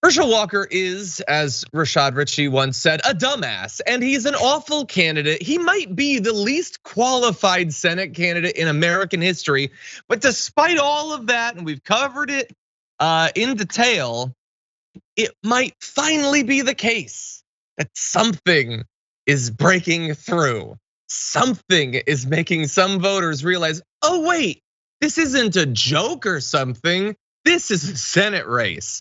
Herschel Walker is, as Rashad Ritchie once said, a dumbass, and he's an awful candidate. He might be the least qualified Senate candidate in American history, but despite all of that, and we've covered it in detail, it might finally be the case that something is breaking through. Something is making some voters realize, oh wait, this isn't a joke or something. This is a Senate race.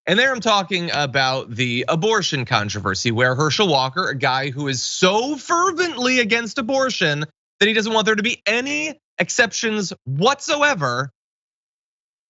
And there I'm talking about the abortion controversy, where Herschel Walker, a guy who is so fervently against abortion that he doesn't want there to be any exceptions whatsoever,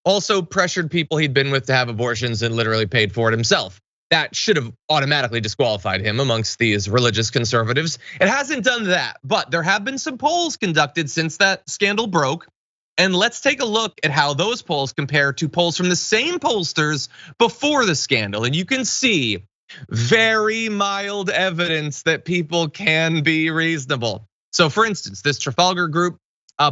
also pressured people he'd been with to have abortions and literally paid for it himself. That should have automatically disqualified him amongst these religious conservatives. It hasn't done that, but there have been some polls conducted since that scandal broke. And let's take a look at how those polls compare to polls from the same pollsters before the scandal. And you can see very mild evidence that people can be reasonable. So for instance, this Trafalgar Group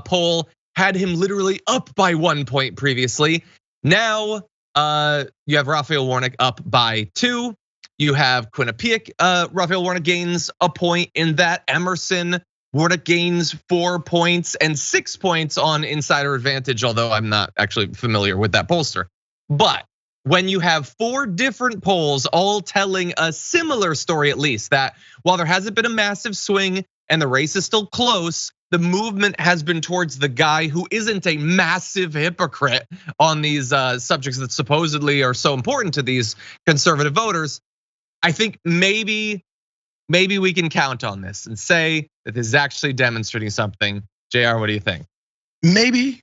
poll had him literally up by 1 point previously. Now you have Raphael Warnock up by 2. You have Quinnipiac, Raphael Warnock gains a point in that. Emerson Warnock gains 4 points and 6 points on InsiderAdvantage, although I'm not actually familiar with that pollster. But when you have 4 different polls all telling a similar story, at least, that while there hasn't been a massive swing and the race is still close, the movement has been towards the guy who isn't a massive hypocrite on these subjects that supposedly are so important to these conservative voters. I think maybe we can count on this and say that this is actually demonstrating something. JR, what do you think? Maybe.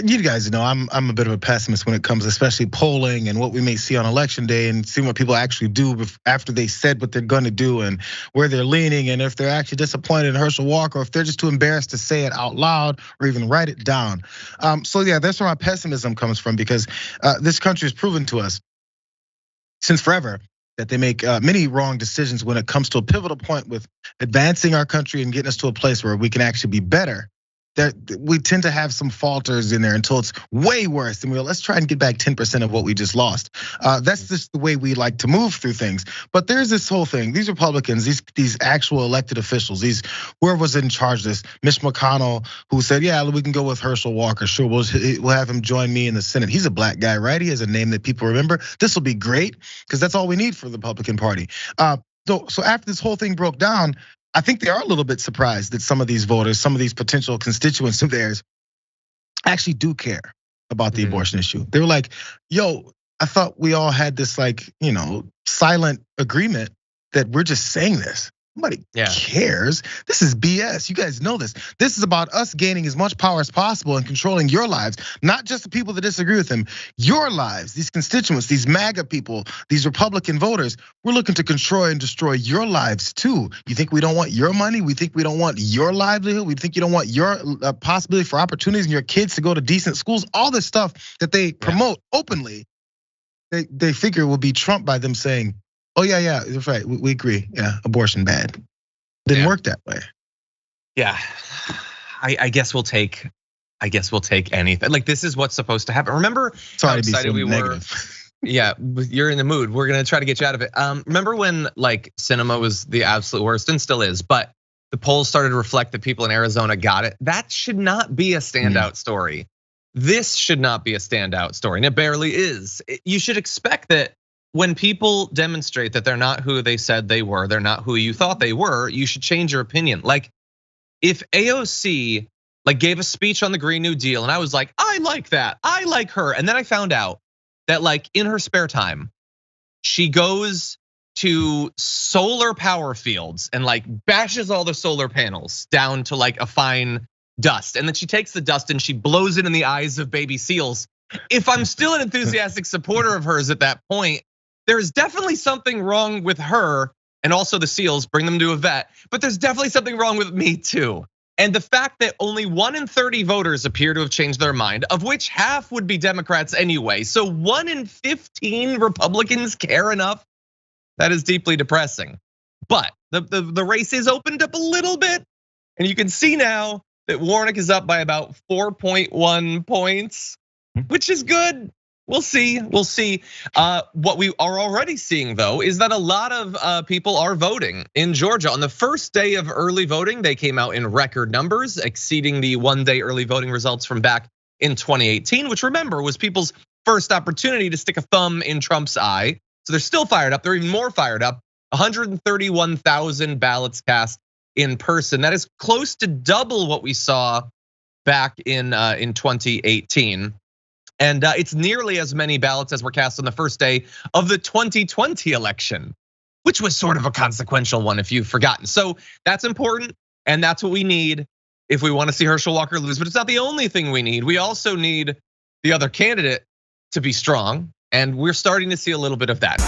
You guys know I'm a bit of a pessimist when it comes, especially polling and what we may see on election day and seeing what people actually do after they said what they're gonna do and where they're leaning, and if they're actually disappointed in Herschel Walker, or if they're just too embarrassed to say it out loud or even write it down. So yeah, that's where my pessimism comes from, because this country has proven to us since forever that they make many wrong decisions when it comes to a pivotal point with advancing our country and getting us to a place where we can actually be better. That we tend to have some falters in there until it's way worse. And let's try and get back 10% of what we just lost. That's just the way we like to move through things. But there's this whole thing. These Republicans, these actual elected officials, whoever was in charge of this, Mitch McConnell, who said, yeah, we can go with Herschel Walker. Sure, we'll have him join me in the Senate. He's a black guy, right? He has a name that people remember. This will be great, because that's all we need for the Republican Party. So after this whole thing broke down, I think they are a little bit surprised that some of these voters, some of these potential constituents of theirs actually do care about the abortion issue. They were like, yo, I thought we all had this silent agreement that we're just saying this. Nobody cares. This is BS. You guys know this. This is about us gaining as much power as possible and controlling your lives, not just the people that disagree with them, your lives, these constituents, these MAGA people, these Republican voters. We're looking to control and destroy your lives too. You think we don't want your money? We think we don't want your livelihood? We think you don't want your possibility for opportunities and your kids to go to decent schools? All this stuff that they promote openly, they figure will be trumped by them saying, oh yeah, that's right. We agree. Yeah, abortion bad. Didn't work that way. Yeah, I guess we'll take anything. Like, this is what's supposed to happen. Remember how excited we were? Yeah, you're in the mood. We're gonna try to get you out of it. Remember when cinema was the absolute worst and still is, but the polls started to reflect that people in Arizona got it. That should not be a standout story. This should not be a standout story, and it barely is. You should expect that. When people demonstrate that they're not who they said they were, they're not who you thought they were, you should change your opinion. Like, if AOC gave a speech on the Green New Deal and I was like, I like that, I like her. And then I found out that in her spare time, she goes to solar power fields and bashes all the solar panels down to a fine dust. And then she takes the dust and she blows it in the eyes of baby seals. If I'm still an enthusiastic supporter of hers at that point, there's definitely something wrong with her, and also the seals, bring them to a vet, but there's definitely something wrong with me too. And the fact that only 1 in 30 voters appear to have changed their mind, of which half would be Democrats anyway. So 1 in 15 Republicans care enough, that is deeply depressing. But the race is opened up a little bit, and you can see now that Warnock is up by about 4.1 points, which is good. We'll see. We'll see. What we are already seeing, though, is that a lot of people are voting in Georgia. On the first day of early voting, they came out in record numbers, exceeding the one-day early voting results from back in 2018, which, remember, was people's first opportunity to stick a thumb in Trump's eye. So they're still fired up. They're even more fired up. 131,000 ballots cast in person. That is close to double what we saw back in 2018. And it's nearly as many ballots as were cast on the first day of the 2020 election, which was sort of a consequential one if you've forgotten. So that's important, and that's what we need if we want to see Herschel Walker lose. But it's not the only thing we need. We also need the other candidate to be strong, and we're starting to see a little bit of that.